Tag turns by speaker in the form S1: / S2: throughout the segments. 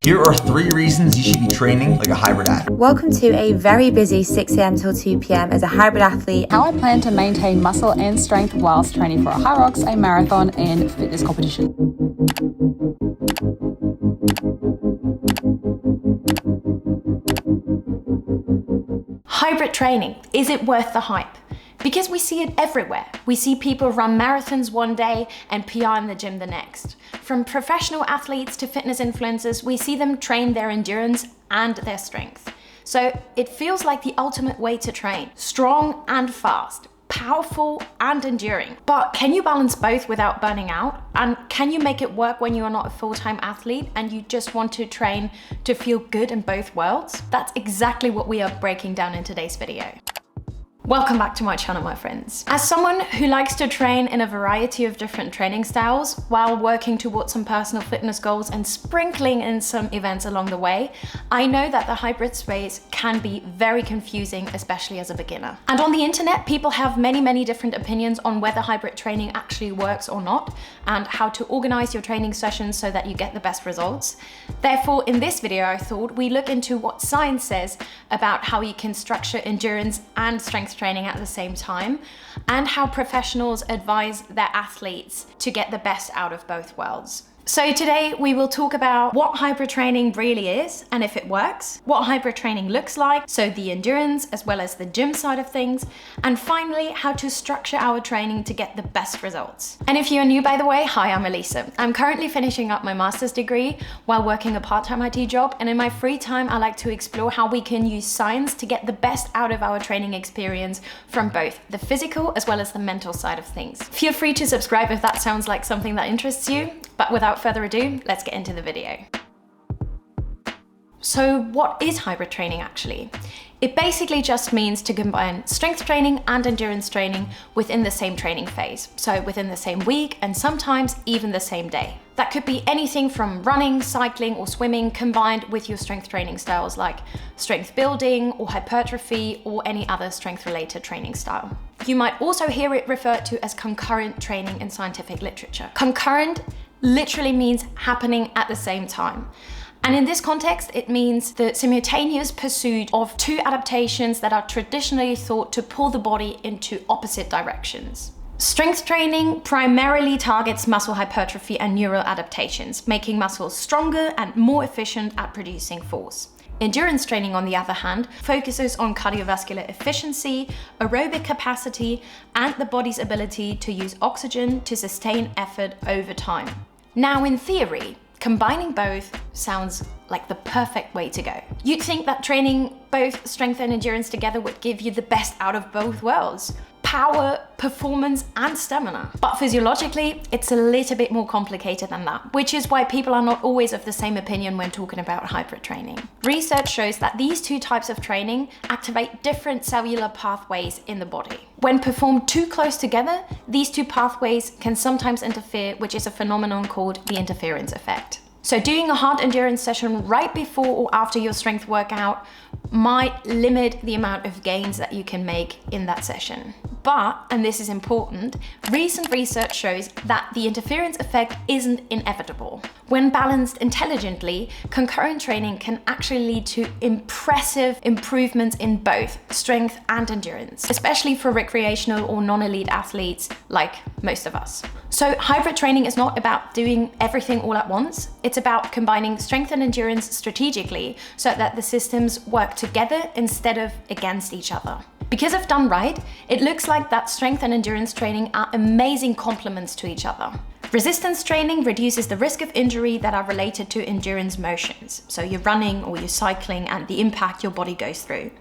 S1: Here are 3 reasons you should be training like a hybrid athlete.
S2: Welcome to a very busy 6 a.m. till 2 p.m. as a hybrid athlete.
S3: How I plan to maintain muscle and strength whilst training for a high rocks, a marathon and fitness competition.
S4: Hybrid training, is it worth the hype? Because we see it everywhere. We see people run marathons one day and PR in the gym the next. From professional athletes to fitness influencers, we see them train their endurance and their strength. So it feels like the ultimate way to train. Strong and fast, powerful and enduring. But can you balance both without burning out? And can you make it work when you are not a full-time athlete and you just want to train to feel good in both worlds? That's exactly what we are breaking down in today's video. Welcome back to my channel, my friends. As someone who likes to train in a variety of different training styles while working towards some personal fitness goals and sprinkling in some events along the way, I know that the hybrid space can be very confusing, especially as a beginner. And on the internet, people have many different opinions on whether hybrid training actually works or not, and how to organize your training sessions so that you get the best results. Therefore, in this video, I thought we look into what science says about how you can structure endurance and strength training at the same time, and how professionals advise their athletes to get the best out of both worlds. So today we will talk about what hybrid training really is and if it works, what hybrid training looks like, so the endurance as well as the gym side of things, and finally how to structure our training to get the best results. And if you're new, by the way, hi, I'm Elisa. I'm currently finishing up my master's degree while working a part-time IT job, and in my free time I like to explore how we can use science to get the best out of our training experience from both the physical as well as the mental side of things. Feel free to subscribe if that sounds like something that interests you, but without further ado, let's get into the video. So what is hybrid training actually? It basically just means to combine strength training and endurance training within the same training phase. So within the same week and sometimes even the same day. That could be anything from running, cycling or swimming combined with your strength training styles like strength building or hypertrophy or any other strength related training style. You might also hear it referred to as concurrent training in scientific literature. Concurrent literally means happening at the same time. And in this context, it means the simultaneous pursuit of 2 adaptations that are traditionally thought to pull the body into opposite directions. Strength training primarily targets muscle hypertrophy and neural adaptations, making muscles stronger and more efficient at producing force. Endurance training, on the other hand, focuses on cardiovascular efficiency, aerobic capacity, and the body's ability to use oxygen to sustain effort over time. Now, in theory, combining both sounds like the perfect way to go. You'd think that training both strength and endurance together would give you the best out of both worlds. Power, performance, and stamina. But physiologically, it's a little bit more complicated than that, which is why people are not always of the same opinion when talking about hybrid training. Research shows that these 2 types of training activate different cellular pathways in the body. When performed too close together, these 2 pathways can sometimes interfere, which is a phenomenon called the interference effect. So doing a hard endurance session right before or after your strength workout might limit the amount of gains that you can make in that session. But, and this is important, recent research shows that the interference effect isn't inevitable. When balanced intelligently, concurrent training can actually lead to impressive improvements in both strength and endurance, especially for recreational or non-elite athletes like most of us. So hybrid training is not about doing everything all at once. It's about combining strength and endurance strategically so that the systems work together instead of against each other. Because if done right, it looks like that strength and endurance training are amazing complements to each other. Resistance training reduces the risk of injury that are related to endurance motions. So you're running or you're cycling and the impact your body goes through.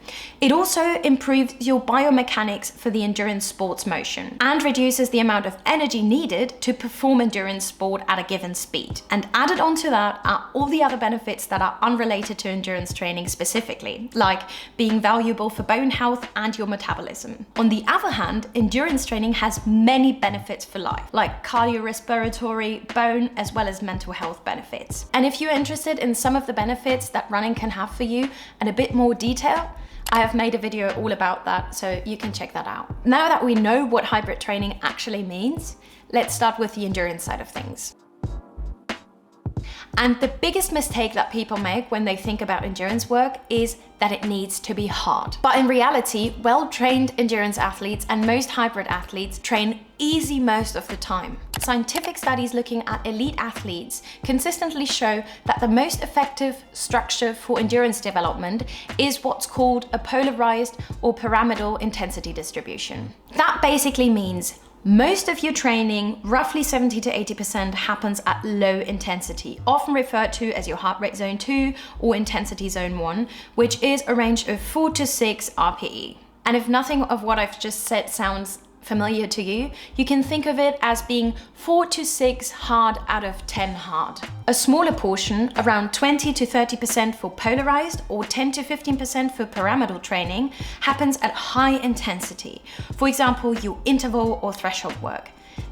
S4: It also improves your biomechanics for the endurance sports motion and reduces the amount of energy needed to perform endurance sport at a given speed. And added onto that are all the other benefits that are unrelated to endurance training specifically, like being valuable for bone health and your metabolism. On the other hand, endurance training has many benefits for life, like cardiorespiratory, bone, as well as mental health benefits. And if you're interested in some of the benefits that running can have for you and a bit more detail, I have made a video all about that, so you can check that out. Now that we know what hybrid training actually means, let's start with the endurance side of things. And the biggest mistake that people make when they think about endurance work is that it needs to be hard. But in reality, well-trained endurance athletes and most hybrid athletes train easy most of the time. Scientific studies looking at elite athletes consistently show that the most effective structure for endurance development is what's called a polarized or pyramidal intensity distribution. That basically means most of your training, roughly 70 to 80%, happens at low intensity, often referred to as your heart rate zone 2 or intensity zone 1, which is a range of 4 to 6 RPE. And if nothing of what I've just said sounds familiar to you, you can think of it as being 4 to 6 hard out of 10 hard. A smaller portion, around 20 to 30% for polarized or 10 to 15% for pyramidal training, happens at high intensity. For example, your interval or threshold work.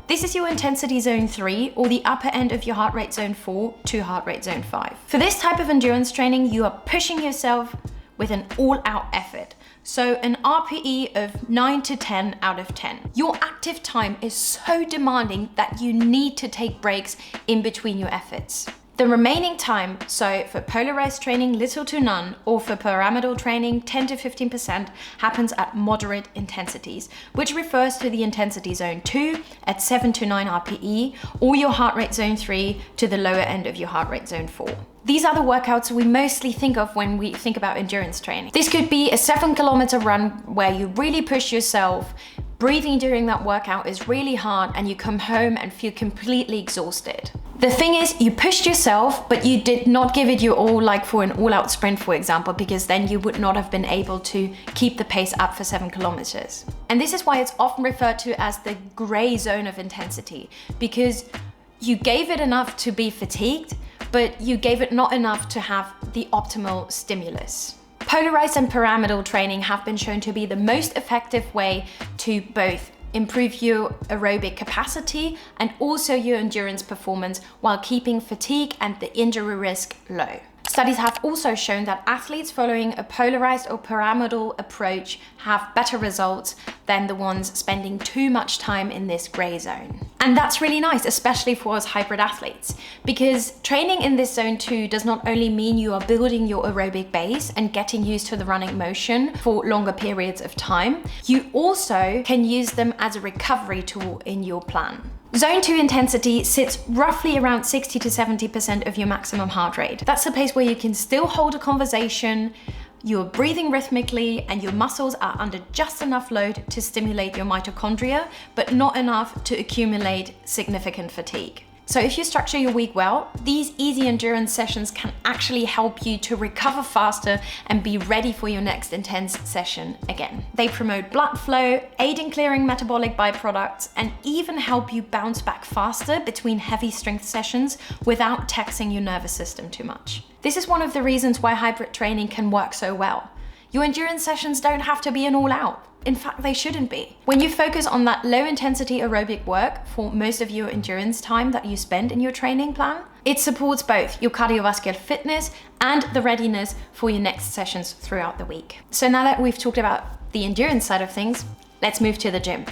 S4: This is your intensity zone 3 or the upper end of your heart rate zone 4 to heart rate zone 5. For this type of endurance training, you are pushing yourself with an all-out effort. So an RPE of 9 to 10 out of 10. Your active time is so demanding that you need to take breaks in between your efforts. The remaining time, so for polarized training, little to none, or for pyramidal training, 10 to 15%, happens at moderate intensities, which refers to the intensity zone 2 at 7 to 9 RPE, or your heart rate zone 3 to the lower end of your heart rate zone 4. These are the workouts we mostly think of when we think about endurance training. This could be a 7-kilometer run where you really push yourself. Breathing during that workout is really hard and you come home and feel completely exhausted. The thing is, you pushed yourself, but you did not give it your all, like for an all-out sprint, for example, because then you would not have been able to keep the pace up for 7 kilometers. And this is why it's often referred to as the gray zone of intensity, because you gave it enough to be fatigued, but you gave it not enough to have the optimal stimulus. Polarized and pyramidal training have been shown to be the most effective way to both improve your aerobic capacity and also your endurance performance while keeping fatigue and the injury risk low. Studies have also shown that athletes following a polarized or pyramidal approach have better results than the ones spending too much time in this gray zone. And that's really nice, especially for us hybrid athletes, because training in this zone 2 does not only mean you are building your aerobic base and getting used to the running motion for longer periods of time, you also can use them as a recovery tool in your plan. Zone 2 intensity sits roughly around 60 to 70% of your maximum heart rate. That's a place where you can still hold a conversation, you're breathing rhythmically, and your muscles are under just enough load to stimulate your mitochondria, but not enough to accumulate significant fatigue. So if you structure your week well, these easy endurance sessions can actually help you to recover faster and be ready for your next intense session again. They promote blood flow, aid in clearing metabolic byproducts, and even help you bounce back faster between heavy strength sessions without taxing your nervous system too much. This is one of the reasons why hybrid training can work so well. Your endurance sessions don't have to be an all-out. In fact, they shouldn't be. When you focus on that low intensity aerobic work for most of your endurance time that you spend in your training plan, it supports both your cardiovascular fitness and the readiness for your next sessions throughout the week. So now that we've talked about the endurance side of things, let's move to the gym.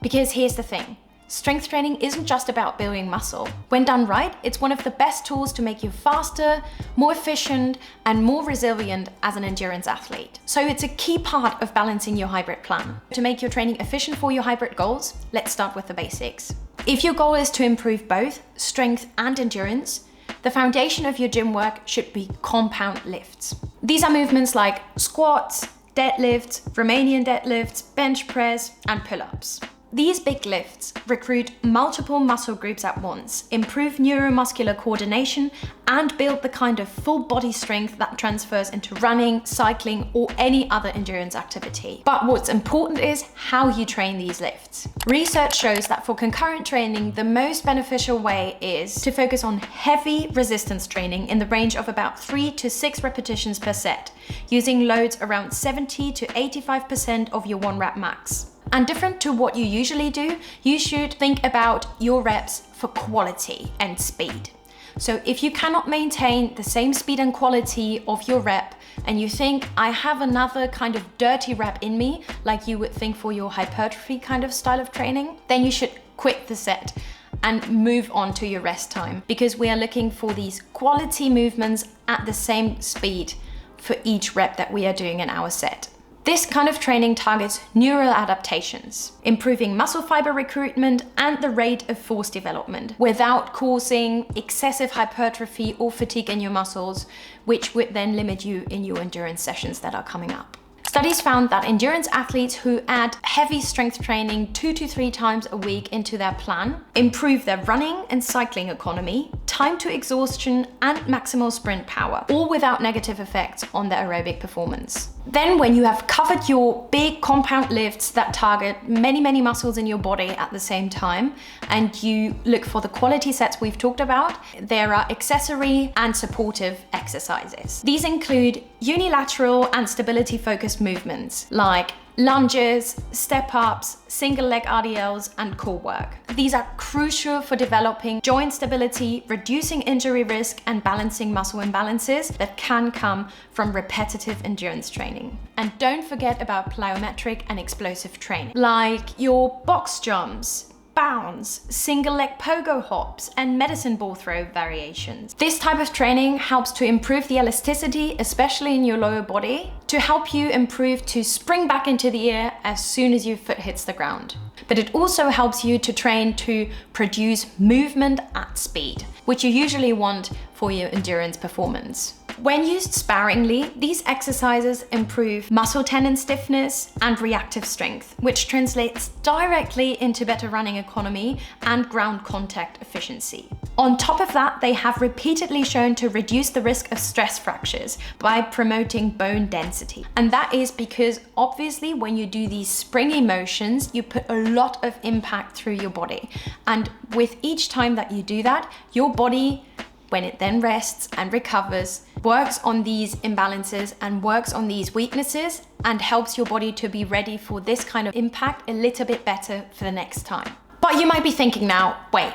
S4: Because here's the thing. Strength training isn't just about building muscle. When done right, it's one of the best tools to make you faster, more efficient, and more resilient as an endurance athlete. So it's a key part of balancing your hybrid plan. To make your training efficient for your hybrid goals, let's start with the basics. If your goal is to improve both strength and endurance, the foundation of your gym work should be compound lifts. These are movements like squats, deadlifts, Romanian deadlifts, bench press, and pull-ups. These big lifts recruit multiple muscle groups at once, improve neuromuscular coordination, and build the kind of full body strength that transfers into running, cycling, or any other endurance activity. But what's important is how you train these lifts. Research shows that for concurrent training, the most beneficial way is to focus on heavy resistance training in the range of about 3 to 6 repetitions per set, using loads around 70 to 85% of your 1 rep max. And different to what you usually do, you should think about your reps for quality and speed. So if you cannot maintain the same speed and quality of your rep, and you think, I have another kind of dirty rep in me, like you would think for your hypertrophy kind of style of training, then you should quit the set and move on to your rest time, because we are looking for these quality movements at the same speed for each rep that we are doing in our set. This kind of training targets neural adaptations, improving muscle fiber recruitment and the rate of force development without causing excessive hypertrophy or fatigue in your muscles, which would then limit you in your endurance sessions that are coming up. Studies found that endurance athletes who add heavy strength training 2 to 3 times a week into their plan improve their running and cycling economy, time to exhaustion, and maximal sprint power, all without negative effects on their aerobic performance. Then when you have covered your big compound lifts that target many muscles in your body at the same time, and you look for the quality sets we've talked about, there are accessory and supportive exercises. These include unilateral and stability focused movements like lunges, step-ups, single leg RDLs, and core work. These are crucial for developing joint stability, reducing injury risk, and balancing muscle imbalances that can come from repetitive endurance training. And don't forget about plyometric and explosive training, like your box jumps, bounds, single leg pogo hops, and medicine ball throw variations. This type of training helps to improve the elasticity, especially in your lower body, to help you improve to spring back into the air as soon as your foot hits the ground. But it also helps you to train to produce movement at speed, which you usually want for your endurance performance. When used sparingly, these exercises improve muscle tendon stiffness and reactive strength, which translates directly into better running economy and ground contact efficiency. On top of that, they have repeatedly shown to reduce the risk of stress fractures by promoting bone density. And that is because obviously when you do these springy motions, you put a lot of impact through your body. And with each time that you do that, your body, when it then rests and recovers, works on these imbalances and works on these weaknesses and helps your body to be ready for this kind of impact a little bit better for the next time. But you might be thinking now, wait,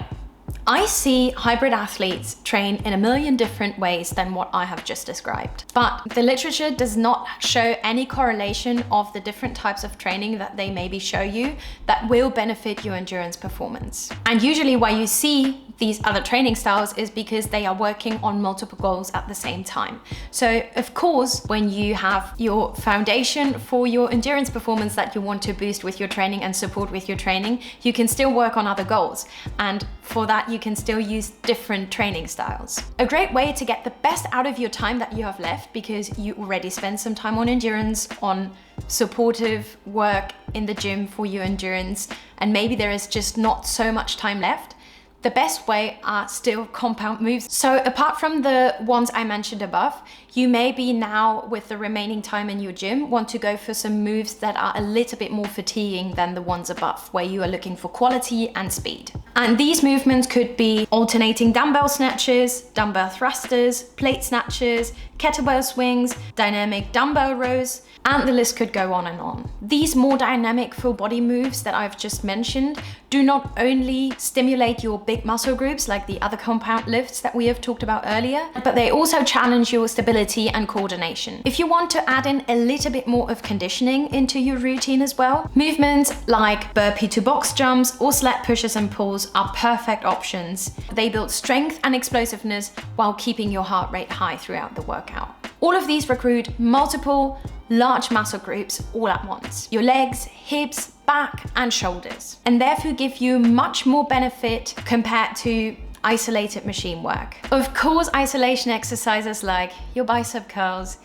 S4: I see hybrid athletes train in a million different ways than what I have just described. But the literature does not show any correlation of the different types of training that they maybe show you that will benefit your endurance performance. And usually why you see these other training styles is because they are working on multiple goals at the same time. So of course, when you have your foundation for your endurance performance that you want to boost with your training and support with your training, you can still work on other goals. And for that, you can still use different training styles. A great way to get the best out of your time that you have left, because you already spent some time on endurance, on supportive work in the gym for your endurance, and maybe there is just not so much time left, the best way are still compound moves. So apart from the ones I mentioned above, you maybe now with the remaining time in your gym want to go for some moves that are a little bit more fatiguing than the ones above, where you are looking for quality and speed. And these movements could be alternating dumbbell snatches, dumbbell thrusters, plate snatches, kettlebell swings, dynamic dumbbell rows, and the list could go on and on. These more dynamic full body moves that I've just mentioned do not only stimulate your big muscle groups like the other compound lifts that we have talked about earlier, but they also challenge your stability and coordination. If you want to add in a little bit more of conditioning into your routine as well, movements like burpee to box jumps or sled pushes and pulls are perfect options. They build strength and explosiveness while keeping your heart rate high throughout the workout. All of these recruit multiple large muscle groups all at once: your legs, hips, back, and shoulders, and therefore give you much more benefit compared to isolated machine work. Of course, isolation exercises like your bicep curls,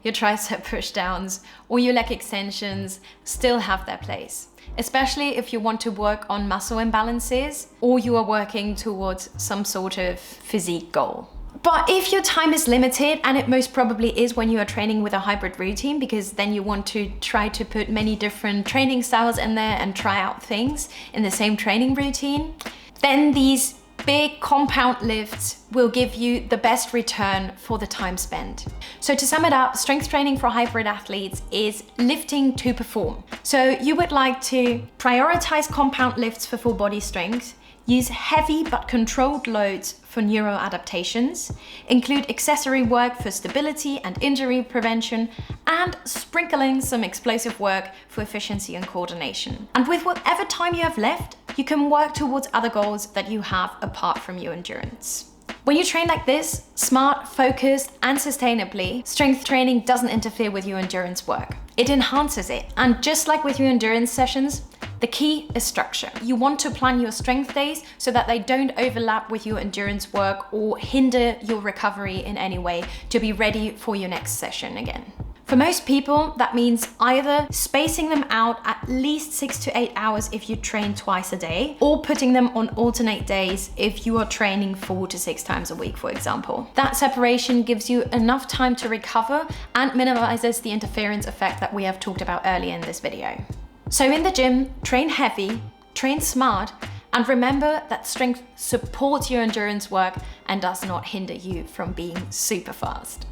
S4: your tricep pushdowns, or your leg extensions still have their place, especially if you want to work on muscle imbalances or you are working towards some sort of physique goal. But if your time is limited, and it most probably is when you are training with a hybrid routine, because then you want to try to put many different training styles in there and try out things in the same training routine, then these big compound lifts will give you the best return for the time spent. So to sum it up, strength training for hybrid athletes is lifting to perform. So you would like to prioritize compound lifts for full body strength, use heavy but controlled loads for neural adaptations, include accessory work for stability and injury prevention, and sprinkling some explosive work for efficiency and coordination. And with whatever time you have left, you can work towards other goals that you have apart from your endurance. When you train like this, smart, focused, and sustainably, strength training doesn't interfere with your endurance work. It enhances it. And just like with your endurance sessions, the key is structure. You want to plan your strength days so that they don't overlap with your endurance work or hinder your recovery in any way to be ready for your next session again. For most people, that means either spacing them out at least 6 to 8 hours if you train twice a day, or putting them on alternate days if you are training 4 to 6 times a week, for example. That separation gives you enough time to recover and minimizes the interference effect that we have talked about earlier in this video. So in the gym, train heavy, train smart, and remember that strength supports your endurance work and does not hinder you from being super fast.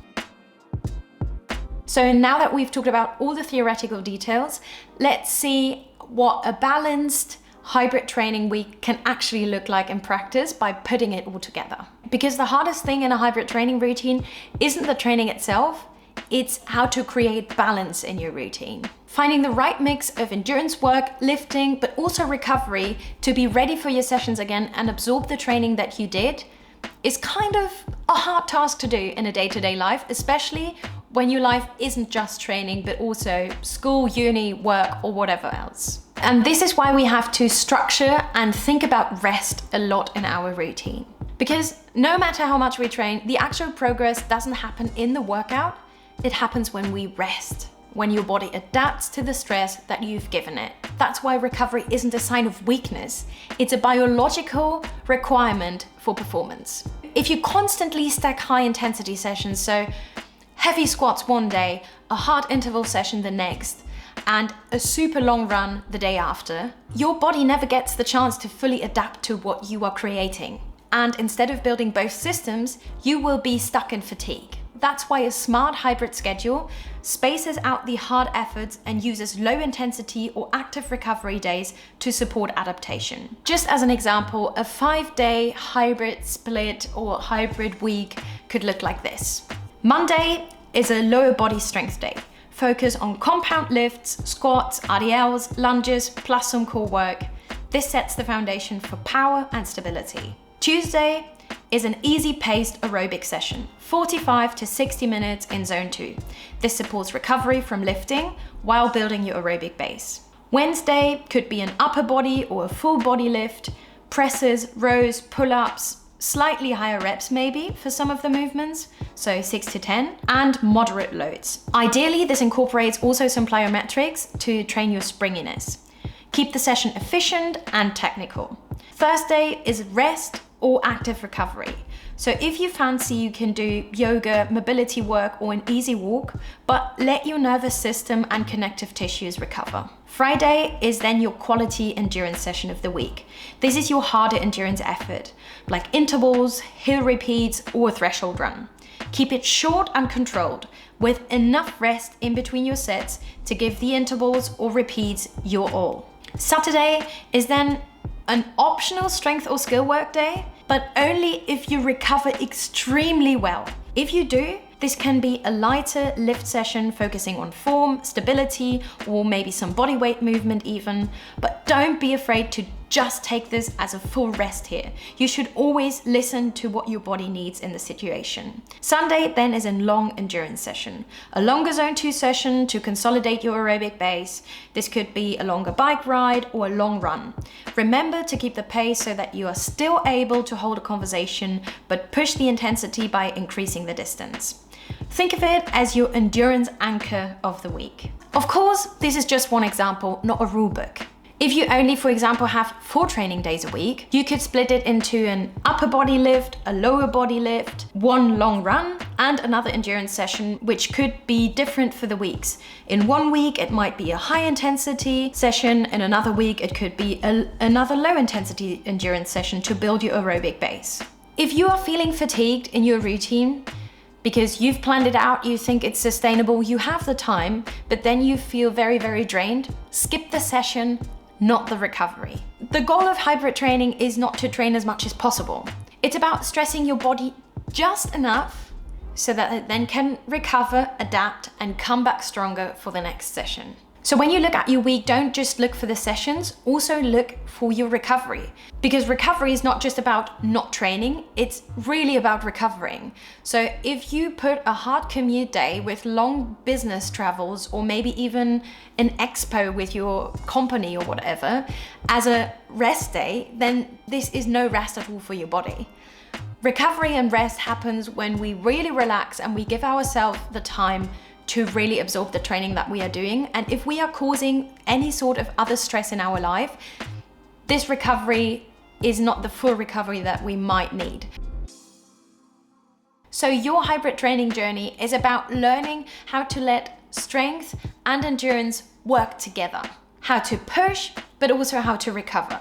S4: So now that we've talked about all the theoretical details, let's see what a balanced hybrid training week can actually look like in practice by putting it all together. Because the hardest thing in a hybrid training routine isn't the training itself, it's how to create balance in your routine. Finding the right mix of endurance work, lifting, but also recovery to be ready for your sessions again and absorb the training that you did is kind of a hard task to do in a day-to-day life, especially when your life isn't just training, but also school, uni, work, or whatever else. And this is why we have to structure and think about rest a lot in our routine. Because no matter how much we train, the actual progress doesn't happen in the workout, it happens when we rest, when your body adapts to the stress that you've given it. That's why recovery isn't a sign of weakness, it's a biological requirement for performance. If you constantly stack high intensity sessions, so heavy squats one day, a hard interval session the next, and a super long run the day after, your body never gets the chance to fully adapt to what you are creating. And instead of building both systems, you will be stuck in fatigue. That's why a smart hybrid schedule spaces out the hard efforts and uses low intensity or active recovery days to support adaptation. Just as an example, a 5-day hybrid split or hybrid week could look like this. Monday is a lower body strength day. Focus on compound lifts, squats, RDLs, lunges, plus some core work. This sets the foundation for power and stability. Tuesday is an easy-paced aerobic session, 45 to 60 minutes in zone 2. This supports recovery from lifting while building your aerobic base. Wednesday could be an upper body or a full body lift, presses, rows, pull-ups, slightly higher reps maybe for some of the movements, so 6 to 10, and moderate loads. Ideally, this incorporates also some plyometrics to train your springiness. Keep the session efficient and technical. Thursday is rest or active recovery. So if you fancy, you can do yoga, mobility work, or an easy walk, but let your nervous system and connective tissues recover. Friday is then your quality endurance session of the week. This is your harder endurance effort, like intervals, hill repeats, or a threshold run. Keep it short and controlled, with enough rest in between your sets to give the intervals or repeats your all. Saturday is then an optional strength or skill work day, but only if you recover extremely well. If you do, this can be a lighter lift session focusing on form, stability, or maybe some body weight movement even, but don't be afraid to just take this as a full rest here. You should always listen to what your body needs in the situation. Sunday then is a long endurance session, a longer zone 2 session to consolidate your aerobic base. This could be a longer bike ride or a long run. Remember to keep the pace so that you are still able to hold a conversation, but push the intensity by increasing the distance. Think of it as your endurance anchor of the week. Of course, this is just one example, not a rule book. If you only, for example, have 4 training days a week, you could split it into an upper body lift, a lower body lift, one long run, and another endurance session, which could be different for the weeks. In one week, it might be a high intensity session. In another week, it could be another low intensity endurance session to build your aerobic base. If you are feeling fatigued in your routine, because you've planned it out, you think it's sustainable, you have the time, but then you feel very, very drained, skip the session, not the recovery. The goal of hybrid training is not to train as much as possible. It's about stressing your body just enough so that it then can recover, adapt, and come back stronger for the next session. So when you look at your week, don't just look for the sessions, also look for your recovery. Because recovery is not just about not training, it's really about recovering. So if you put a hard commute day with long business travels, or maybe even an expo with your company or whatever, as a rest day, then this is no rest at all for your body. Recovery and rest happens when we really relax and we give ourselves the time to really absorb the training that we are doing. And if we are causing any sort of other stress in our life, this recovery is not the full recovery that we might need. So your hybrid training journey is about learning how to let strength and endurance work together. How to push, but also how to recover.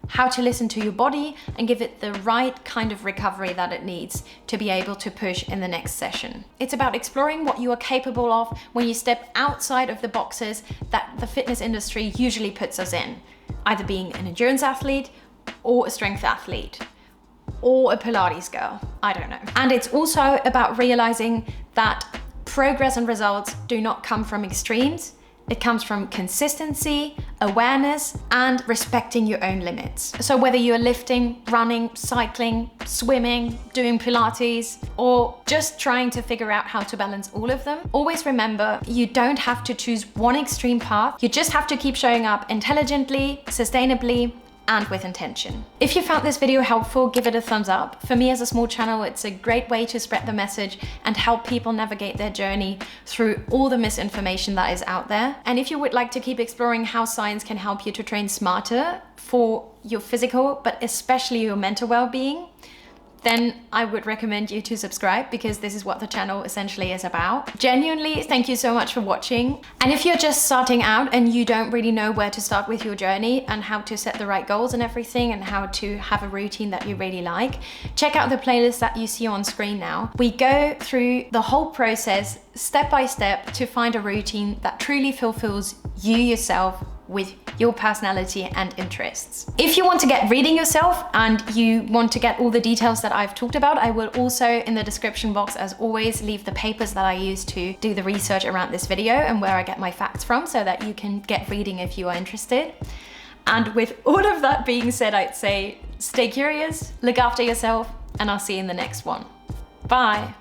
S4: How to listen to your body and give it the right kind of recovery that it needs to be able to push in the next session. It's about exploring what you are capable of when you step outside of the boxes that the fitness industry usually puts us in, either being an endurance athlete or a strength athlete or a Pilates girl, I don't know. And it's also about realizing that progress and results do not come from extremes. It comes from consistency, awareness, and respecting your own limits. So whether you're lifting, running, cycling, swimming, doing Pilates, or just trying to figure out how to balance all of them, always remember you don't have to choose one extreme path. You just have to keep showing up intelligently, sustainably, and with intention. If you found this video helpful, give it a thumbs up. For me as a small channel, it's a great way to spread the message and help people navigate their journey through all the misinformation that is out there. And if you would like to keep exploring how science can help you to train smarter for your physical, but especially your mental well-being, then I would recommend you to subscribe, because this is what the channel essentially is about. Genuinely, thank you so much for watching. And if you're just starting out and you don't really know where to start with your journey and how to set the right goals and everything and how to have a routine that you really like, check out the playlist that you see on screen now. We go through the whole process step by step to find a routine that truly fulfills you yourself with your personality and interests. If you want to get reading yourself and you want to get all the details that I've talked about, I will also in the description box, as always, leave the papers that I use to do the research around this video and where I get my facts from, so that you can get reading if you are interested. And with all of that being said, I'd say stay curious, look after yourself, and I'll see you in the next one. Bye.